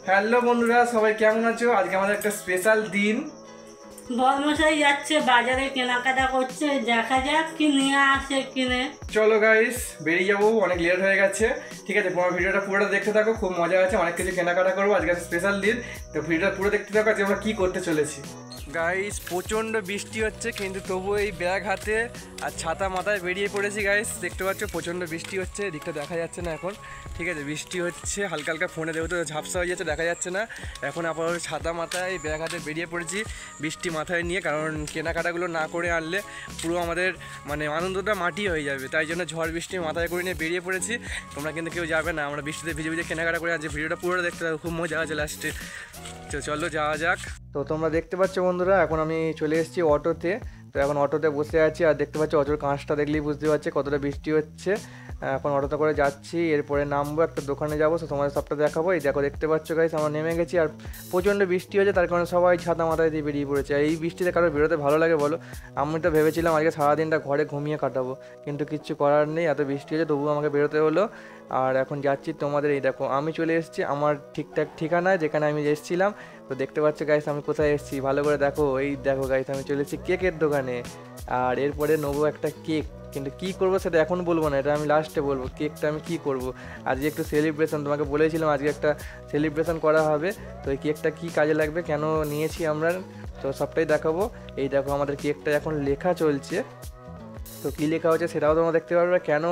Hello বন্ধুরা, সবাই কেমন আছো? আজকে আমাদের একটা স্পেশাল দিন। বর্মশাই যাচ্ছে বাজারে কেনাকাটা করছে, দেখা যাক কি নিয়ে আসে কিনে। চলো গাইস, বেরিয়ে যাবো, অনেক লেট হয়ে গেছে। ঠিক আছে, তোমার ভিডিওটা পুরোটা দেখতে থাকো, খুব মজা আছে, অনেক কিছু কেনাকাটা করবো, আজকে স্পেশাল দিন। তো ভিডিওটা পুরো দেখতে থাকো, আজকে আমরা কী করতে চলেছি। গাইস, প্রচণ্ড বৃষ্টি হচ্ছে, কিন্তু তবু এই ব্যাগ হাতে আর ছাতা মাথায় বেরিয়ে পড়েছি। গাইস দেখতে পাচ্ছ প্রচণ্ড বৃষ্টি হচ্ছে, এদিকটা দেখা যাচ্ছে না এখন। ঠিক আছে, বৃষ্টি হচ্ছে হালকা হালকা, ফোনে দেখো তো ঝাপসা হয়ে যাচ্ছে, দেখা যাচ্ছে না। এখন আপাতত ছাতা মাথায় ব্যাগ হাতে বেরিয়ে পড়েছি বৃষ্টি মাথায় নিয়ে, কারণ কেনাকাটাগুলো না করে আনলে পুরো আমাদের মানে আনন্দটা মাটি হয়ে যাবে। তাই জন্য ঝড় বৃষ্টি মাথায় করে নিয়ে বেরিয়ে পড়েছি। তোমরা কিন্তু কেউ যাবে না, আমরা বৃষ্টিতে ভিজে ভিজে কেনাকাটা করে আনছি। ভিডিওটা পুরো দেখতে থাকো, খুব মজা আছে লাস্টে। তো চলো যাওয়া যাক। তো তোমরা দেখতে পাচ্ছ বন্ধুরা, এখন আমি চলে এসেছি অটোতে। তো এখন অটোতে বসে আছি, আর দেখতে পাচ্ছি অটোর কাঁচটা দেখলেই বুঝতে পারছি কতটা বৃষ্টি হচ্ছে। এখন অটোতে করে যাচ্ছি, এরপরে নামবো, একটা দোকানে যাবো, তো তোমাদের সবটা দেখাবো। এই দেখো, দেখতে পাচ্ছ গাইস, আমরা নেমে গেছি, আর প্রচণ্ড বৃষ্টি হয়েছে, তার কারণে সবাই ছাতা মাথায় দিয়ে বেরিয়ে পড়েছে। আর এই বৃষ্টিতে কারো বেরোতে ভালো লাগে বলো? আমি তো ভেবেছিলাম আজকে সারাদিনটা ঘরে ঘুমিয়ে কাটাবো, কিন্তু কিচ্ছু করার নেই, এত বৃষ্টি হয়েছে, তবুও আমাকে বেরোতে হলো। আর এখন যাচ্ছি, তোমাদের এই দেখো আমি চলে এসেছি আমার ঠিকঠাক ঠিকানায়, যেখানে আমি এসেছিলাম। তো দেখতে পাচ্ছ গাইস আমি কোথায় এসেছি, ভালো করে দেখো। এই দেখো গাইস, আমি চলে এসেছি কেকের দোকানে, আর এরপরে নেবো একটা কেক। কিন্তু কী করবো সেটা এখন বলবো না, এটা আমি লাস্টে বলবো। কেকটা আমি কী করবো, আজকে একটু সেলিব্রেশন, তোমাকে বলেছিলাম আজকে একটা সেলিব্রেশন করা হবে। তো এই কেকটা কী কাজে লাগবে, কেন নিয়েছি আমরা, তো সবটাই দেখাবো। এই দেখো আমাদের কেকটা এখন লেখা চলছে, তো কী লেখা হচ্ছে সেটাও তোমরা দেখতে পারবে, কেন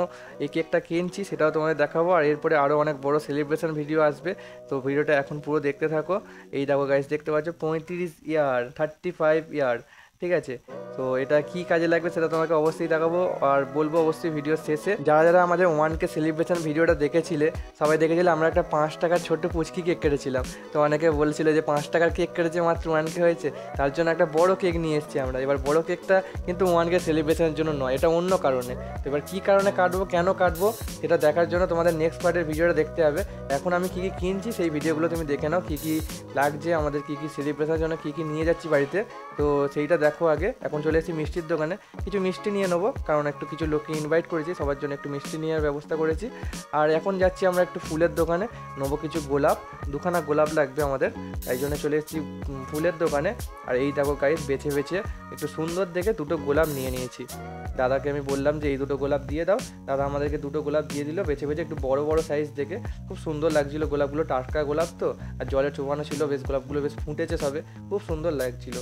এই কেকটা কিনছি সেটাও তোমাদের দেখাবো। আর এরপরে আরও অনেক বড় সেলিব্রেশন ভিডিও আসবে, তো ভিডিওটা এখন পুরো দেখতে থাকো। এই দেখো গাইস, দেখতে পাচ্ছ 35 ইয়ার, 35 ইয়ার, ঠিক আছে। তো এটা কি কাজে লাগবে সেটা তোমাকে অবশ্যই দেখাবো, আর বলবো অবশ্যই ভিডিওর শেষে। যারা যারা আমাদের 1K সেলিব্রেশন ভিডিওটা দেখেছিলে, সবাই দেখেছিলে আমরা একটা 5 টাকার ছোট্ট পুচকি কেক কেটেছিলাম। তো অনেকে বলছিল যে 5 টাকার কেক কেটেছে, মাত্র 1K হয়েছে, তার জন্য একটা বড় কেক নিয়ে এসেছি আমরা। এবার বড় কেকটা কিন্তু 1K সেলিব্রেশনের জন্য নয়, এটা অন্য কারণে। তো এবার কী কারণে কাটবো, কেন কাটবো, সেটা দেখার জন্য তোমাদের নেক্সট পার্টের ভিডিওটা দেখতে হবে। এখন আমি কী কী কিনছি সেই ভিডিওগুলো তুমি দেখে নাও, কী কী লাগছে আমাদের, কী কী সেলিব্রেশনের জন্য কী কী নিয়ে যাচ্ছি বাড়িতে, তো সেইটা দেখো আগে। এখন চলে এসেছি মিষ্টির দোকানে, কিছু মিষ্টি নিয়ে নেবো, কারণ একটু কিছু লোককে ইনভাইট করেছি, সবার জন্য একটু মিষ্টি নেওয়ার ব্যবস্থা করেছি। আর এখন যাচ্ছি আমরা একটু ফুলের দোকানে, নেবো কিছু গোলাপ, দুখানা গোলাপ লাগবে আমাদের, তাই জন্য চলে এসেছি ফুলের দোকানে। আর এই দেখো গাইস, বেছে বেছে একটু সুন্দর দেখে দুটো গোলাপ নিয়ে নিয়েছি। দাদাকে আমি বললাম যে এই দুটো গোলাপ দিয়ে দাও, দাদা আমাদেরকে দুটো গোলাপ দিয়ে দিল, বেছে বেছে একটু বড় বড় সাইজ দেখে। খুব সুন্দর লাগছিল গোলাপগুলো, টাটকা গোলাপ তো, আর জলে চোবানো ছিল, বেশ গোলাপগুলো বেশ ফুটেছে সবে, খুব সুন্দর লাগছিল।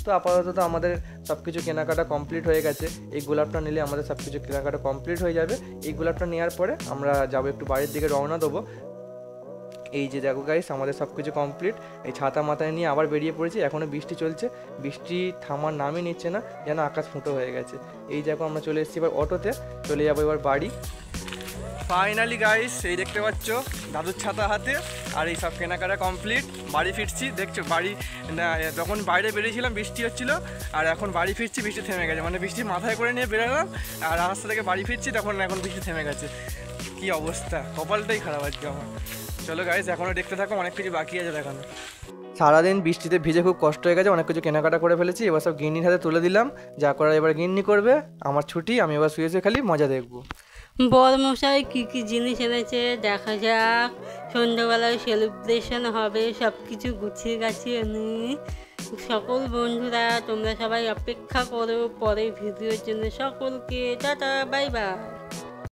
তো আপাতত আমাদের সব কিছু কেনাকাটা কমপ্লিট হয়ে গেছে, এই গোলাপটা নিলে আমাদের সব কিছু কেনাকাটা কমপ্লিট হয়ে যাবে। এই গোলাপটা নেওয়ার পরে আমরা যাবো একটু বাড়ির দিকে, রওনা দেবো। এই যে দেখো গাইস, আমাদের সব কিছু কমপ্লিট, এই ছাতা মাথায় নিয়ে আবার বেরিয়ে পড়েছি। এখনও বৃষ্টি চলছে, বৃষ্টি থামার নামই নিচ্ছে না, যেন আকাশ ফুটো হয়ে গেছে। এই দেখো আমরা চলে এসেছি এবার অটোতে, চলে যাবো এবার বাড়ি। ফাইনালি গাইস, এই দেখতে পাচ্ছ দাদুর ছাতা হাতে, আর এই সব কেনাকাটা কমপ্লিট, বাড়ি ফিরছি। দেখছো বাড়ি না, যখন বাইরে বেরিয়েছিলাম বৃষ্টি হচ্ছিলো, আর এখন বাড়ি ফিরছি বৃষ্টি থেমে গেছে, মানে বৃষ্টি মাথায় করে নিয়ে বেরোলাম, আর রাস্তা থেকে বাড়ি ফিরছি তখন এখন বৃষ্টি থেমে গেছে। কি অবস্থা, কপালটাই খারাপ আজকে আমার। চলো গাইস, এখনও দেখতে থাকো, অনেক কিছু বাকি আছে দেখানো। সারাদিন বৃষ্টিতে ভিজে খুব কষ্ট হয়ে গেছে, অনেক কিছু কেনাকাটা করে ফেলেছি, এবার সব গিন্নির হাতে তুলে দিলাম, যা করার এবার গিন্নি করবে। আমার ছুটি, আমি এবার শুয়ে শুয়ে খালি মজা দেখবো। বর্মশাই কী কী জিনিস এনেছে দেখা যাক। সন্ধ্যাবেলায় সেলিব্রেশন হবে, সব কিছু গুছিয়ে গাছিয়ে নিই। সকল বন্ধুরা তোমরা সবাই অপেক্ষা করো পরের ভিডিওর জন্য। সকলকে টাটা, বাই বাই।